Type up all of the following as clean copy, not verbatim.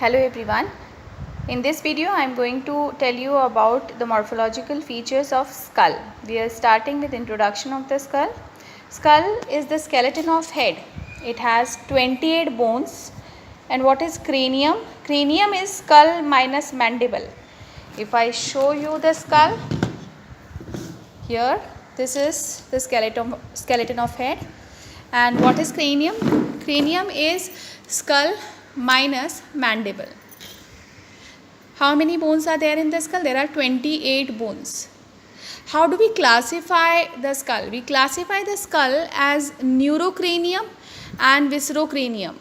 Hello everyone. In this video I am going to tell you about the morphological features of skull. We are starting with introduction of the skull. Skull is the skeleton of head. It has 28 bones. And what is cranium? Cranium is skull minus mandible. If I show you the skull here, this is the skeleton of head. And what is cranium? Cranium is skull minus mandible. How many bones are there in the skull? There are 28 bones. How do we classify the skull? We classify the skull as neurocranium and viscerocranium.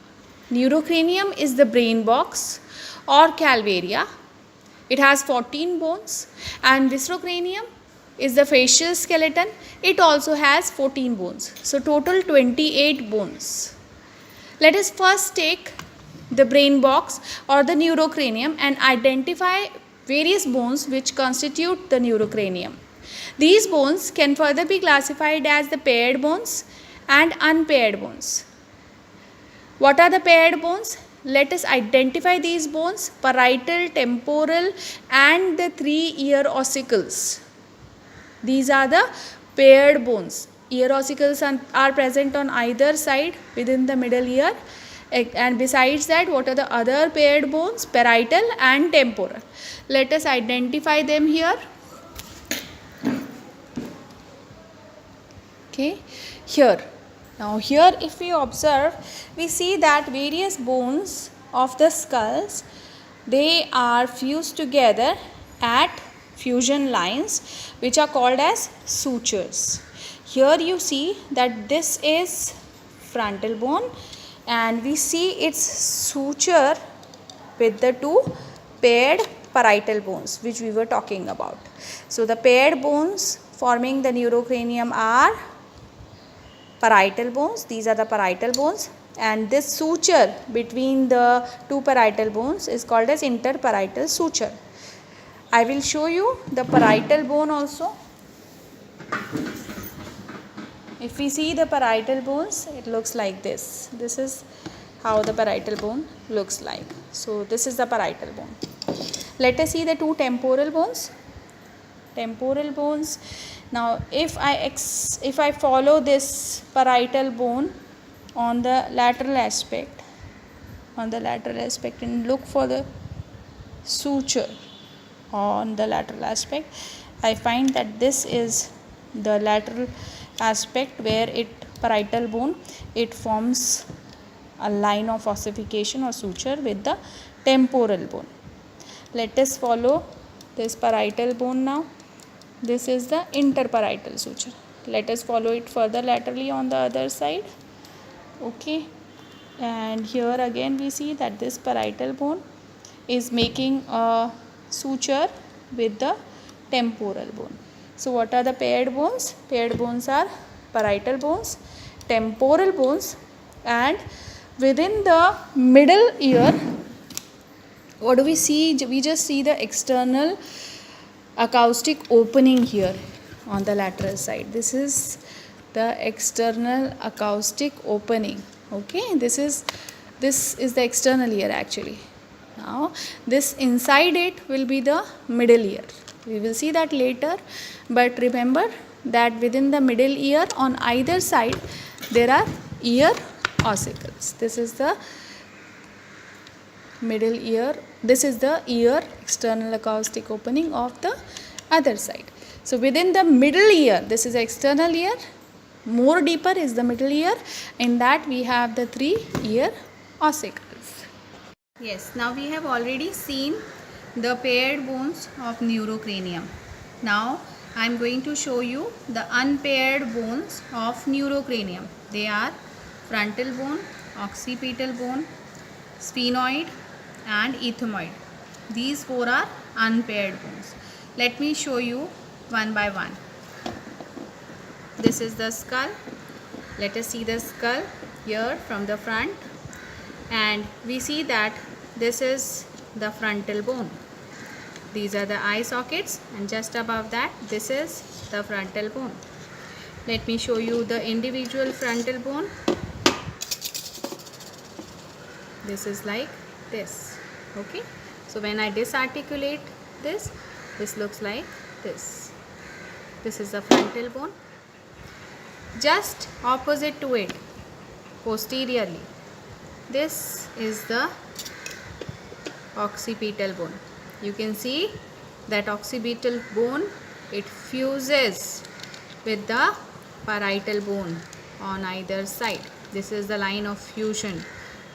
Neurocranium is the brain box or calvaria. It has 14 bones, and viscerocranium is the facial skeleton. It also has 14 bones. So total 28 bones. Let us first take the brain box or the neurocranium and identify various bones which constitute the neurocranium. These bones can further be classified as the paired bones and unpaired bones. What are the paired bones? Let us identify these bones: parietal, temporal and the 3 ear ossicles. These are the paired bones. Ear ossicles are present on either side within the middle ear. And besides that, what are the other paired bones? Parietal and temporal. Let us identify them here. Okay, here. Now here if we observe, we see that various bones of the skulls, they are fused together at fusion lines which are called as sutures. Here you see that this is frontal bone, and we see its suture with the two paired parietal bones which we were talking about. So the paired bones forming the neurocranium are parietal bones. These are the parietal bones, and this suture between the two parietal bones is called as interparietal suture. I will show you the parietal bone also. If we see the parietal bones, it looks like this. This is how the parietal bone looks like. So this is the parietal bone. Let us see the two temporal bones. Temporal bones. Now if I follow this parietal bone on the lateral aspect, and look for the suture on the lateral aspect, I find that this is the lateral aspect where parietal bone, it forms a line of ossification or suture with the temporal bone. Let us follow this parietal bone now. This is the interparietal suture. Let us follow it further laterally on the other side. Okay, and here again we see that this parietal bone is making a suture with the temporal bone. So what are the paired bones? Paired bones are parietal bones, temporal bones, and within the middle ear, what do we see? We just see the external acoustic opening here on the lateral side. This is the external acoustic opening. Okay, this is the external ear actually. Now this inside it will be the middle ear. We will see that later, but remember that within the middle ear on either side there are ear ossicles. This is the middle ear. This is the ear external acoustic opening of the other side. So within the middle ear, this is the external ear. More deeper is the middle ear. In that we have the 3 ear ossicles. Yes, now we have already seen the paired bones of neurocranium. Now I am going to show you the unpaired bones of neurocranium. They are frontal bone, occipital bone, sphenoid and ethmoid. These 4 are unpaired bones. Let me show you one by one. This is the skull. Let us see the skull here from the front, and we see that this is the frontal bone. These are the eye sockets, and just above that this is the frontal bone. Let me show you the individual frontal bone. This is like this. Okay, so when I disarticulate this, this looks like this. This is the frontal bone. Just opposite to it, posteriorly, this is the occipital bone. You can see that occipital bone, it fuses with the parietal bone on either side. This is the line of fusion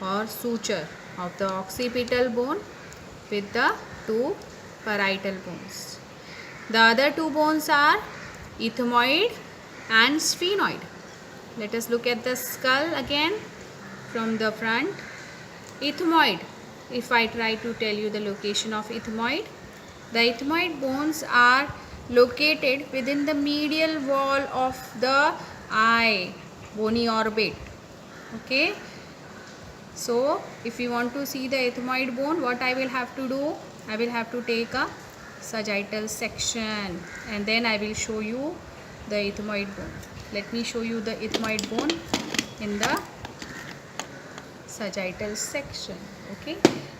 or suture of the occipital bone with the two parietal bones. The other two bones are ethmoid and sphenoid. Let us look at the skull again from the front. Ethmoid, if I try to tell you the location of ethmoid, the ethmoid bones are located within the medial wall of the eye, bony orbit. Okay. So, if you want to see the ethmoid bone, what I will have to do? I will have to take a sagittal section and then I will show you the ethmoid bone. Let me show you the ethmoid bone in the sagittal section. Okay,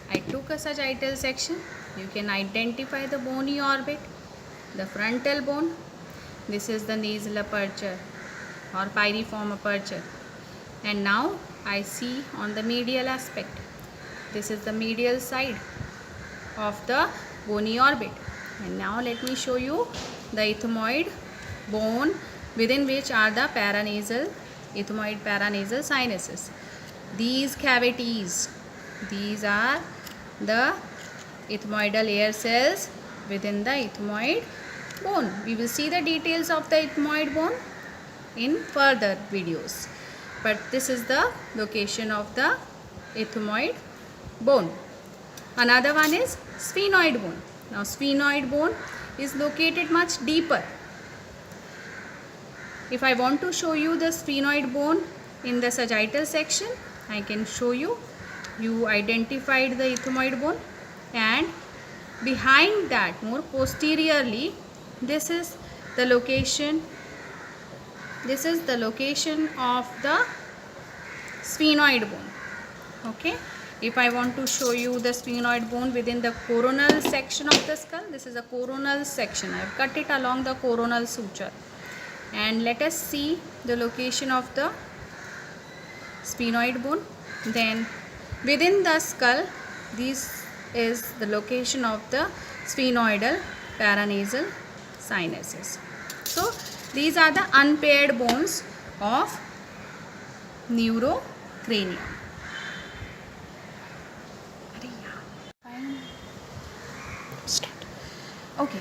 I took a sagittal section. You can identify the bony orbit, the frontal bone. This is the nasal aperture or pyriform aperture. And now I see on the medial aspect. This is the medial side of the bony orbit. And now let me show you the ethmoid bone, within which are the paranasal, ethmoid paranasal sinuses. These cavities, these are the ethmoidal air cells within the ethmoid bone. We will see the details of the ethmoid bone in further videos. But this is the location of the ethmoid bone. Another one is sphenoid bone. Now sphenoid bone is located much deeper. If I want to show you the sphenoid bone in the sagittal section, I can show you. You identified the ethmoid bone, and behind that, more posteriorly, this is the location. This is the location of the sphenoid bone. Okay. If I want to show you the sphenoid bone within the coronal section of the skull, this is a coronal section. I have cut it along the coronal suture. And let us see the location of the sphenoid bone. Then within the skull, this is the location of the sphenoidal paranasal sinuses. So these are the unpaired bones of neurocranium. Start. Okay,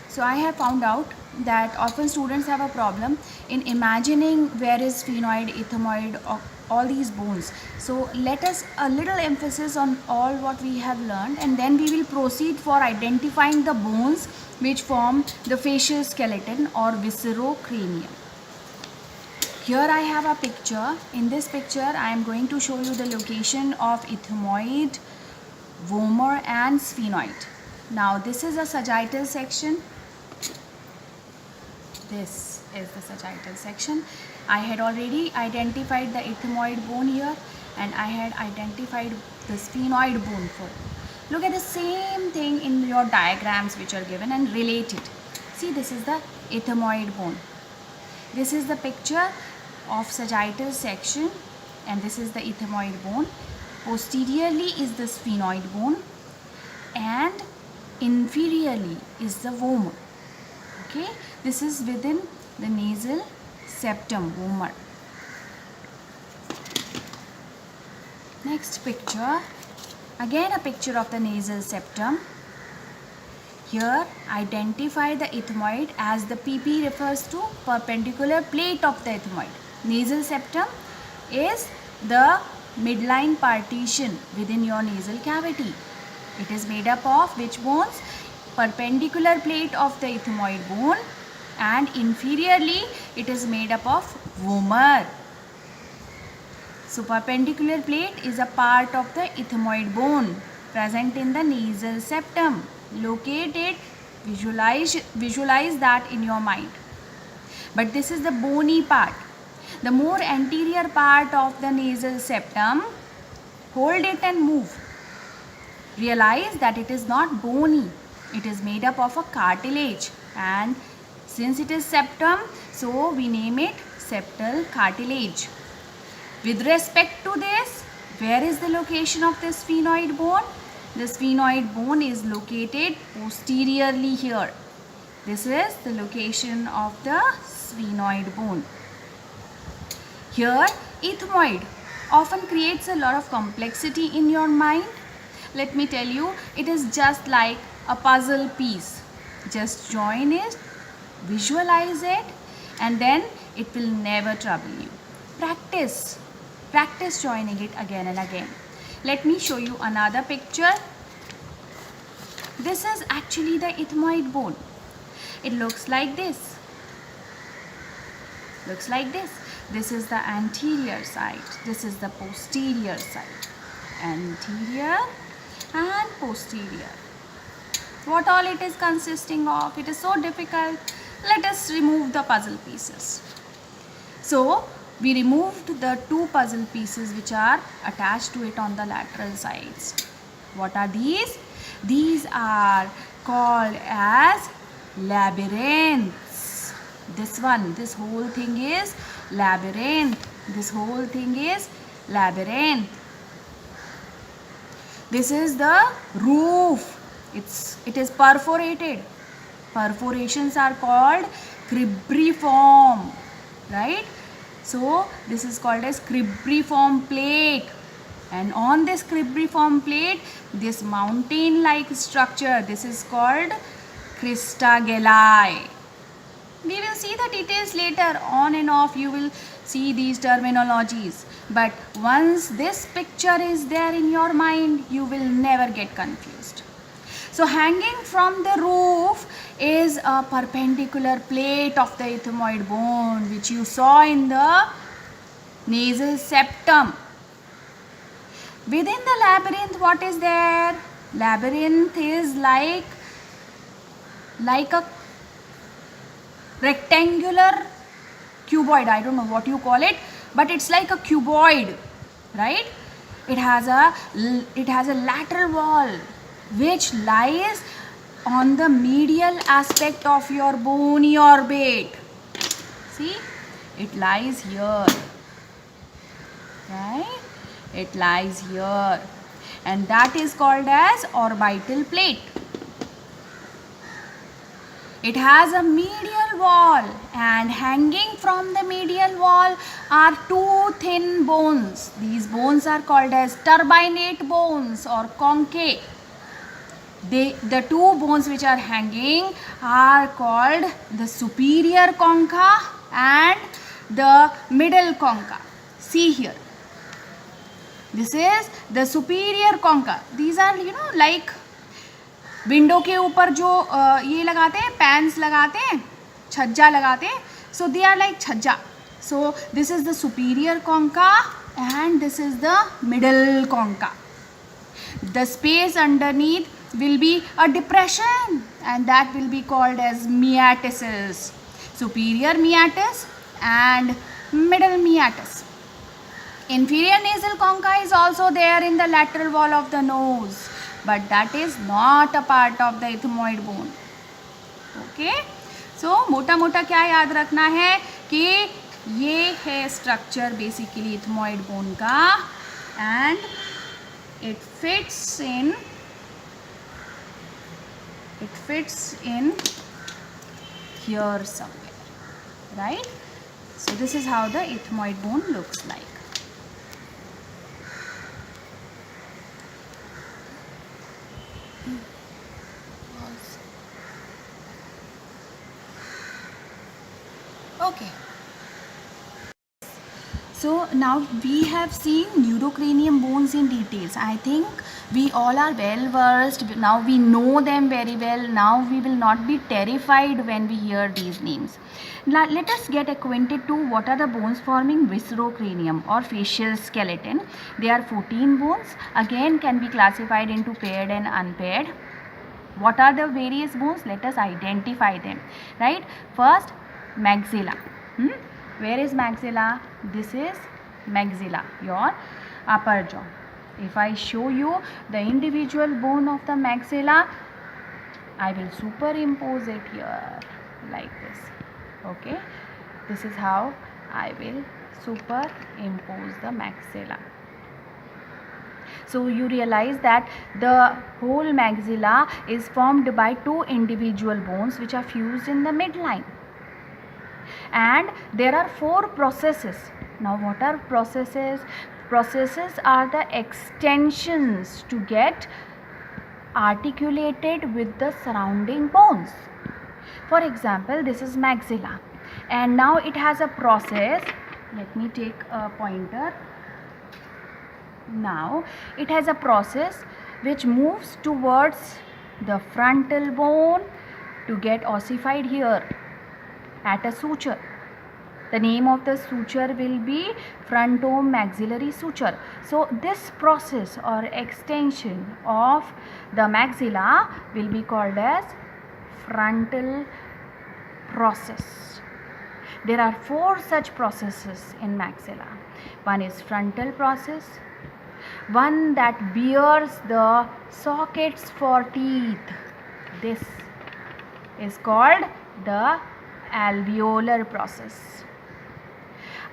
so I have found out that often students have a problem in imagining where is sphenoid, ethmoid, all these bones. So let us a little emphasis on all what we have learned, and then we will proceed for identifying the bones which form the facial skeleton or viscerocranium. Here I have a picture. In this picture I am going to show you the location of ethmoid, vomer and sphenoid. Now this is a sagittal section. This is the sagittal section. I had already identified the ethmoid bone here, and I had identified the sphenoid bone for it. Look at the same thing in your diagrams which are given and relate it. See, this is the ethmoid bone. This is the picture of sagittal section, and this is the ethmoid bone. Posteriorly is the sphenoid bone, and inferiorly is the vomer. Okay, this is within the nasal septum, vomer. Next picture, again a picture of the nasal septum. Here identify the ethmoid, as the PP refers to perpendicular plate of the ethmoid. Nasal septum is the midline partition within your nasal cavity. It is made up of which bones? Perpendicular plate of the ethmoid bone, and inferiorly it is made up of vomer. So perpendicular plate is a part of the ethmoid bone present in the nasal septum. Locate it, visualize that in your mind. But this is the bony part. The more anterior part of the nasal septum, hold it and move. realize that it is not bony. It is made up of a cartilage, and since it is septum, so we name it septal cartilage. With respect to this, where is the location of the sphenoid bone? The sphenoid bone is located posteriorly here. This is the location of the sphenoid bone. Here, ethmoid often creates a lot of complexity in your mind. Let me tell you, it is just like a puzzle piece. Just join it, visualize it, and then it will never trouble you. Practice joining it again and again. Let me show you another picture. This is actually the ethmoid bone. It looks like this. This is the anterior side. This is the posterior side. Anterior and posterior. What all it is consisting of? It is so difficult. Let us remove the puzzle pieces. So, we removed the two puzzle pieces which are attached to it on the lateral sides. What are these? These are called as labyrinths. This whole thing is labyrinth. This is the roof. It is perforated. Perforations are called cribriform, right? So this is called as cribriform plate, and on this cribriform plate, this mountain-like structure, this is called crista galli. We will see the details later. On and off you will see these terminologies, but once this picture is there in your mind, you will never get confused. So hanging from the roof is a perpendicular plate of the ethmoid bone, which you saw in the nasal septum. Within the labyrinth, what is there? Labyrinth is like a rectangular cuboid. I don't know what you call it, but it's like a cuboid, right? It has a lateral wall which lies on the medial aspect of your bony orbit. See, it lies here, right? It lies here, and that is called as orbital plate. It has a medial wall, and hanging from the medial wall are two thin bones. These bones are called as turbinate bones or conchae. The two bones which are hanging are called the superior concha and the middle concha. See here. This is the superior concha. These are, like window के ऊपर जो ये लगाते हैं, pans लगाते हैं, छज्जा लगाते हैं. So they are like छज्जा. So this is the superior concha and this is the middle concha. The space underneath will be a depression, and that will be called as meatus. Superior meatus and middle meatus. Inferior nasal concha is also there in the lateral wall of the nose, but that is not a part of the ethmoid bone. Okay? So मोटा मोटा क्या याद रखना है कि ये है structure basically ethmoid bone का, and it fits in here somewhere, right? So this is how the ethmoid bone looks like. Okay. So now we have seen neurocranium bones in details. I think we all are well versed. Now we know them very well. Now we will not be terrified when we hear these names. Now let us get acquainted to what are the bones forming viscerocranium or facial skeleton. There are 14 bones. Again can be classified into paired and unpaired. What are the various bones? Let us identify them. Right? First, maxilla. Where is maxilla? This is maxilla, your upper jaw. If I show you the individual bone of the maxilla, I will superimpose it here like this. Okay, this is how I will superimpose the maxilla. So you realize that the whole maxilla is formed by two individual bones which are fused in the midline. And there are four processes. Now what are processes? Processes are the extensions to get articulated with the surrounding bones. For example, this is maxilla, and now it has a process. Let me take a pointer. Now it has a process which moves towards the frontal bone to get ossified here at a suture. The name of the suture will be frontomaxillary suture. So this process or extension of the maxilla will be called as frontal process. There are four such processes in maxilla. One is frontal process, one that bears the sockets for teeth. This is called the alveolar process.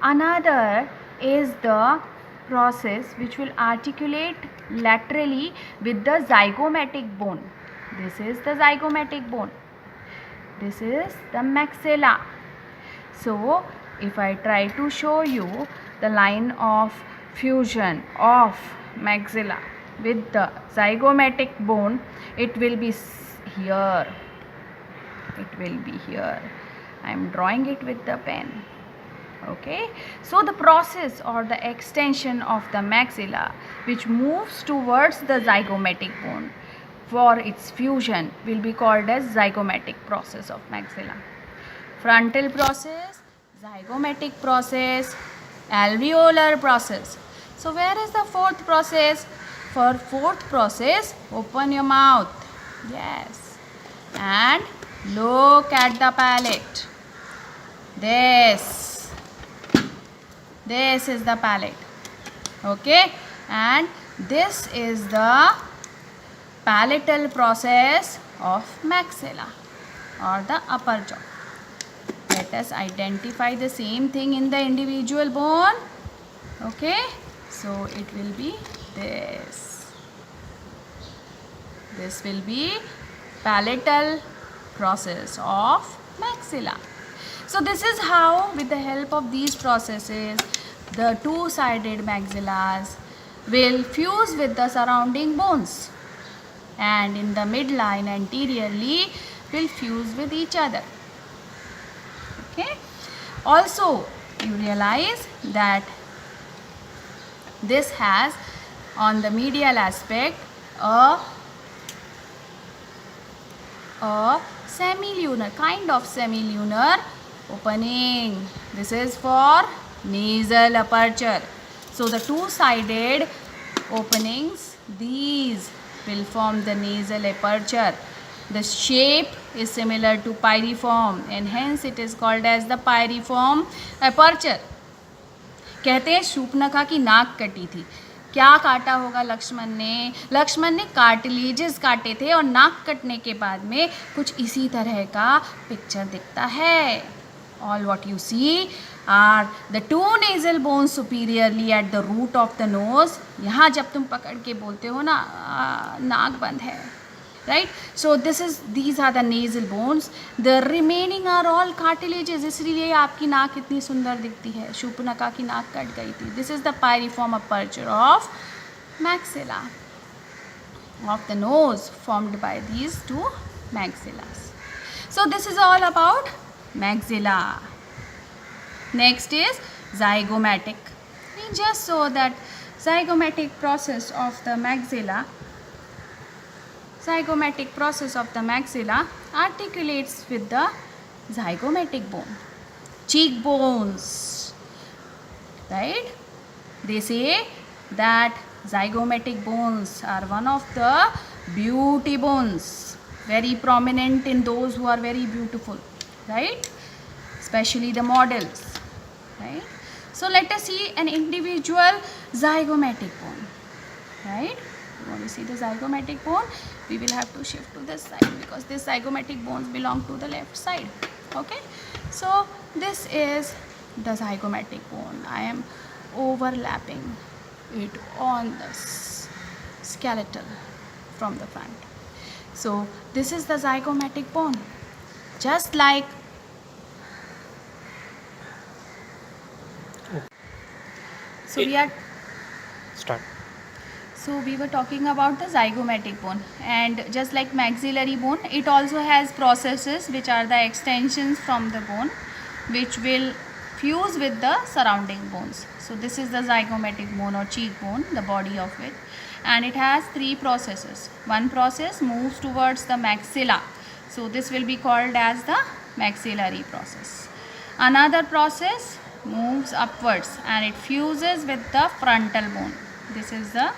Another is the process which will articulate laterally with the zygomatic bone. This is the zygomatic bone. This is the maxilla. So if I try to show you the line of fusion of maxilla with the zygomatic bone, it will be here. It will be here. I am drawing it with the pen. Okay, so the process or the extension of the maxilla which moves towards the zygomatic bone for its fusion will be called as zygomatic process of maxilla. Frontal process, zygomatic process, alveolar process. So where is the fourth process? For fourth process, open your mouth. Yes, and look at the palate. This is the palate. Okay, and this is the palatal process of maxilla or the upper jaw. Let us identify the same thing in the individual bone. Okay, so it will be this. This will be palatal process of maxilla. So this is how, with the help of these processes, the two-sided maxillas will fuse with the surrounding bones, and in the midline anteriorly will fuse with each other. Okay. Also, you realize that this has on the medial aspect a semilunar, kind of semilunar opening. This is for nasal aperture. So the two-sided openings, these will form the nasal aperture. The shape is similar to pyriform and hence it is called as the pyriform aperture. कहते हैं शूर्पणखा की नाक कटी थी. क्या काटा होगा लक्ष्मण ने कार्टिलेजेस काटे थे और नाक कटने के बाद में कुछ इसी तरह का पिक्चर दिखता है. All what you see are the two nasal bones superiorly at the root of the nose. यहाँ जब तुम पकड़ के बोलते हो ना नाक बंद है, right? So these are the nasal bones. The remaining are all cartilages. इसलिए आपकी नाक इतनी सुंदर दिखती है. शूर्पणखा की नाक कट गई थी. This is the pyriform aperture of maxilla of the nose formed by these two maxillas. So this is all about maxilla. Next is zygomatic. We just saw that zygomatic process of the maxilla. Zygomatic process of the maxilla articulates with the zygomatic bone. Cheekbones, right? They say that zygomatic bones are one of the beauty bones, very prominent in those who are very beautiful, right? Especially the models, right? So let us see an individual zygomatic bone, right? You want to see the zygomatic bone, we will have to shift to this side because this zygomatic bones belong to the left side. Okay, so this is the zygomatic bone. I am overlapping it on the skeletal from the front. So this is the zygomatic bone, just like so we are Start. So we were talking about the zygomatic bone, and just like maxillary bone, it also has processes which are the extensions from the bone which will fuse with the surrounding bones. So this is the zygomatic bone or cheekbone, the body of it, and it has three processes. One process moves towards the maxilla, so this will be called as the maxillary process. Another process moves upwards and it fuses with the frontal bone. This is the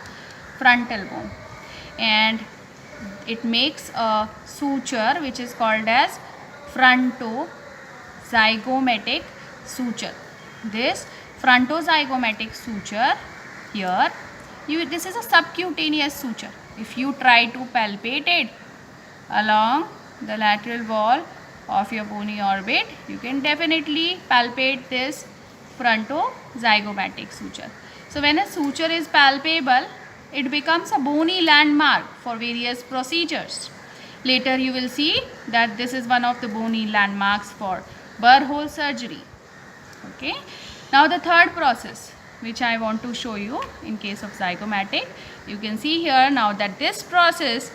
frontal bone, and it makes a suture which is called as frontozygomatic suture. This frontozygomatic suture here, this is a subcutaneous suture. If you try to palpate it along the lateral wall of your bony orbit, you can definitely palpate this frontozygomatic suture. So when a suture is palpable, it becomes a bony landmark for various procedures. Later you will see that this is one of the bony landmarks for burr hole surgery. Okay. Now the third process which I want to show you in case of zygomatic, you can see here now that this process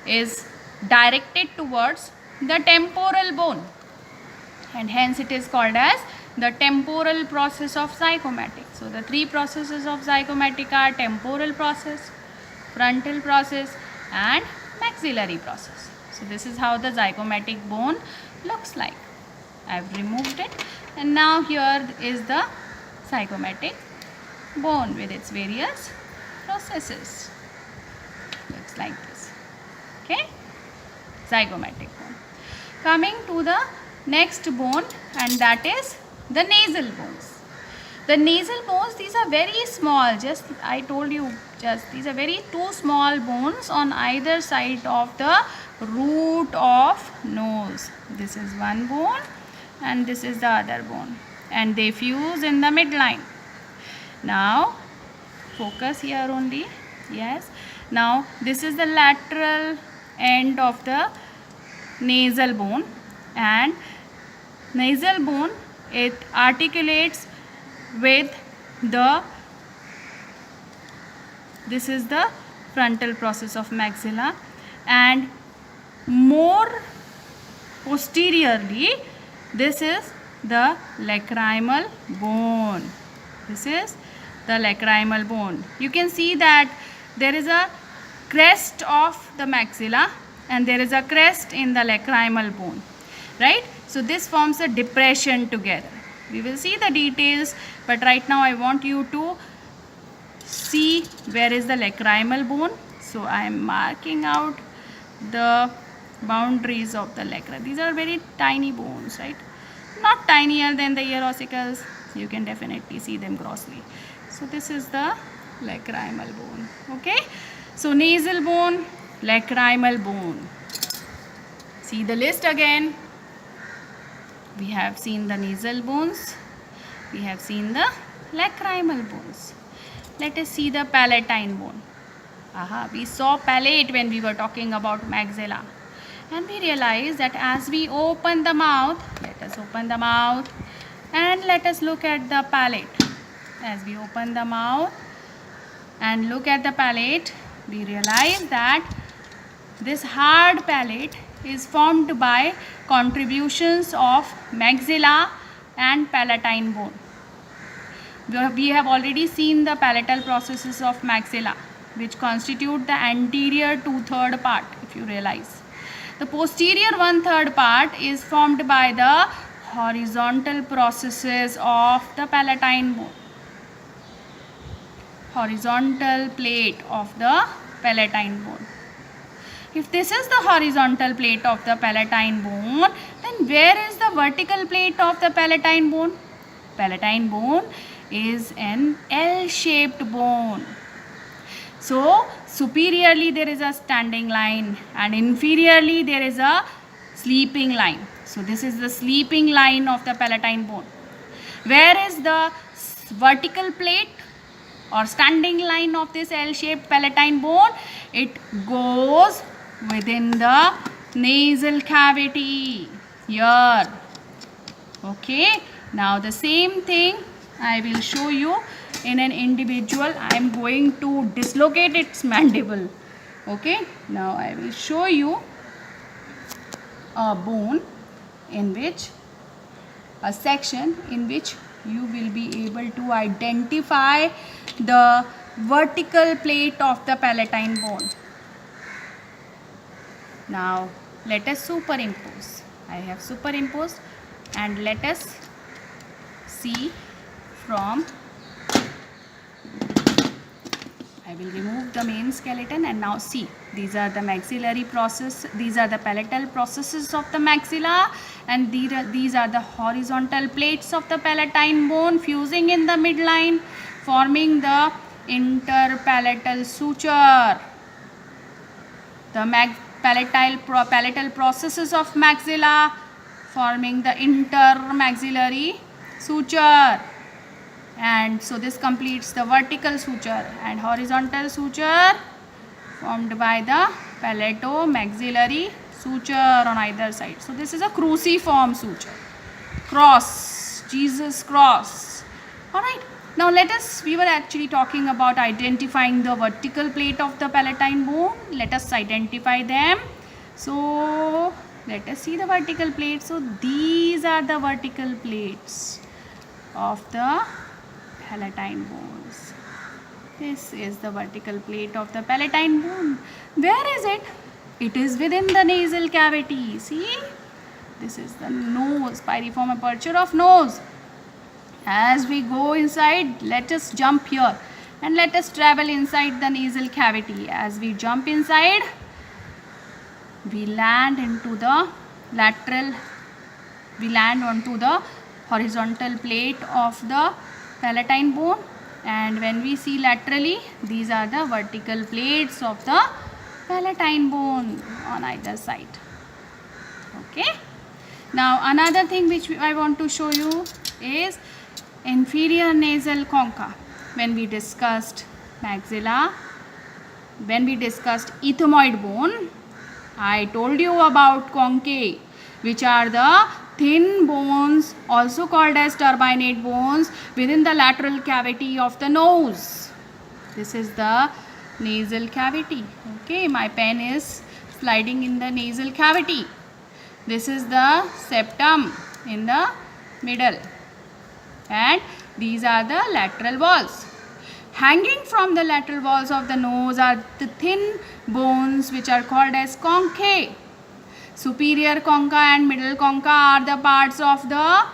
is directed towards the temporal bone, and hence it is called as the temporal process of zygomatic. So the three processes of zygomatic are temporal process, frontal process, and maxillary process. So this is how the zygomatic bone looks like. I have removed it, and now here is the zygomatic bone with its various processes. Looks like this. Okay, zygomatic bone. Coming to the next bone, and that is the nasal bones. The nasal bones, these are very small, just I told you, just these are very two small bones on either side of the root of nose. This is one bone and this is the other bone, and they fuse in the midline. Now focus here only. Yes, now this is the lateral end of the nasal bone, and nasal bone, it articulates with the, this is the frontal process of maxilla, and more posteriorly this is the lacrimal bone. This is the lacrimal bone. You can see that there is a crest of the maxilla and there is a crest in the lacrimal bone, right? So this forms a depression together. We will see the details, but right now I want you to see where is the lacrimal bone. So I am marking out the boundaries of the lacrimal. These are very tiny bones, right? Not tinier than the ear ossicles. You can definitely see them grossly. So this is the lacrimal bone. Okay. So nasal bone, lacrimal bone. See the list again. We have seen the nasal bones. We have seen the lacrimal bones. Let us see the palatine bone. We saw palate when we were talking about maxilla. And we realized that as we open the mouth, let us open the mouth and let us look at the palate. As we open the mouth and look at the palate, we realize that this hard palate is formed by contributions of maxilla and palatine bone. We have already seen the palatal processes of maxilla, which constitute the anterior 2/3 part, if you realize. The posterior 1/3 part is formed by the horizontal processes of the palatine bone. Horizontal plate of the palatine bone. If this is the horizontal plate of the palatine bone, then where is the vertical plate of the palatine bone? Palatine bone is an L-shaped bone. So superiorly there is a standing line and inferiorly there is a sleeping line. So this is the sleeping line of the palatine bone. Where is the vertical plate or standing line of this L-shaped palatine bone? It goes within the nasal cavity here. Okay, now the same thing I will show you in an individual. I am going to dislocate its mandible. Okay, now I will show you a bone in which a section in which you will be able to identify the vertical plate of the palatine bone. Now let us superimpose. I have superimposed, and let us see from, I will remove the main skeleton and now see, these are the maxillary process, these are the palatal processes of the maxilla, and these are the horizontal plates of the palatine bone fusing in the midline, forming the interpalatal suture. The palatal processes of maxilla forming the intermaxillary suture, and so this completes the vertical suture, and horizontal suture formed by the palatomaxillary suture on either side. So this is a cruciform suture. Cross, Jesus cross. Alright, now we were actually talking about identifying the vertical plate of the palatine bone. Let us identify them. So let us see the vertical plate. So these are the vertical plates of the palatine bones. This is the vertical plate of the palatine bone. Where is it? It is within the nasal cavity. See, this is the nose, piriform aperture of nose. As we go inside, let us jump here and let us travel inside the nasal cavity. As we jump inside, we land onto the horizontal plate of the palatine bone, and when we see laterally, these are the vertical plates of the palatine bone on either side. Okay, now another thing which I want to show you is inferior nasal concha. When we discussed maxilla, when we discussed ethmoid bone, I told you about conchae, which are the thin bones, also called as turbinate bones, within the lateral cavity of the nose. This is the nasal cavity. Okay, my pen is sliding in the nasal cavity. This is the septum in the middle, and these are the lateral walls. Hanging from the lateral walls of the nose are the thin bones which are called as conchae. Superior concha and middle concha are the parts of the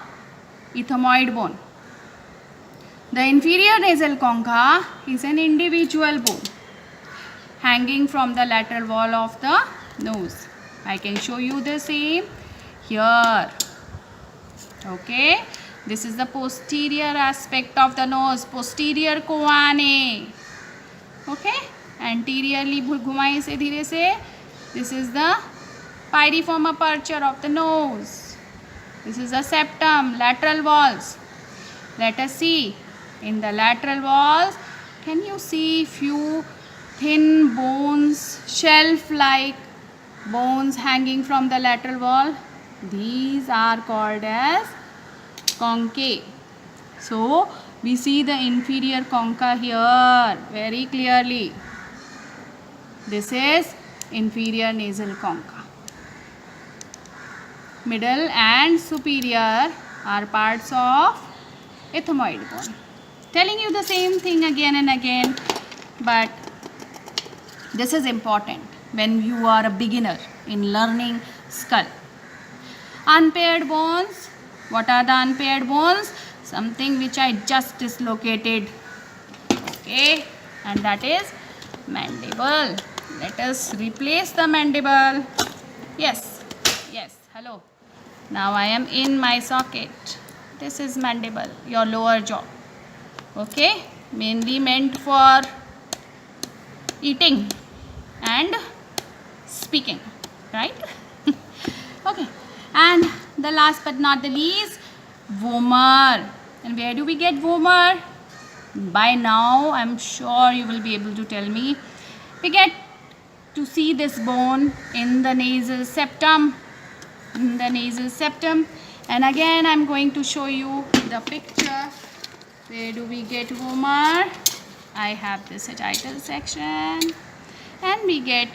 ethmoid bone. The inferior nasal concha is an individual bone hanging from the lateral wall of the nose. I can show you the same here. Okay, this is the posterior aspect of the nose, posterior choanae. Okay, anteriorly घुमाए से धीरे से. This is the piriform aperture of the nose. This is the septum, lateral walls. Let us see. In the lateral walls, can you see few thin bones, shelf-like bones hanging from the lateral wall? These are called as conchae. So we see the inferior concha here very clearly. This is inferior nasal concha. Middle and superior are parts of ethmoid bone. Telling you the same thing again and again, but this is important when you are a beginner in learning skull. Unpaired bones. What are the unpaired bones? Something which I just dislocated. Okay, and that is mandible. Let us replace the mandible. Yes, hello. Now I am in my socket. This is mandible, your lower jaw. Okay, mainly meant for eating and speaking, right? Okay, and the last but not the least, vomer. And where do we get vomer? By now I'm sure you will be able to tell me. We get to see this bone in the nasal septum, and again I'm going to show you the picture. Where do we get vomer? I have the sagittal section, and we get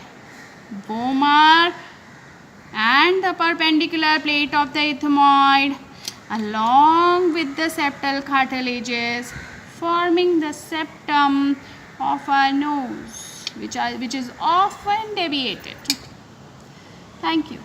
vomer and the perpendicular plate of the ethmoid along with the septal cartilages, forming the septum of our nose, which is often deviated. Thank you.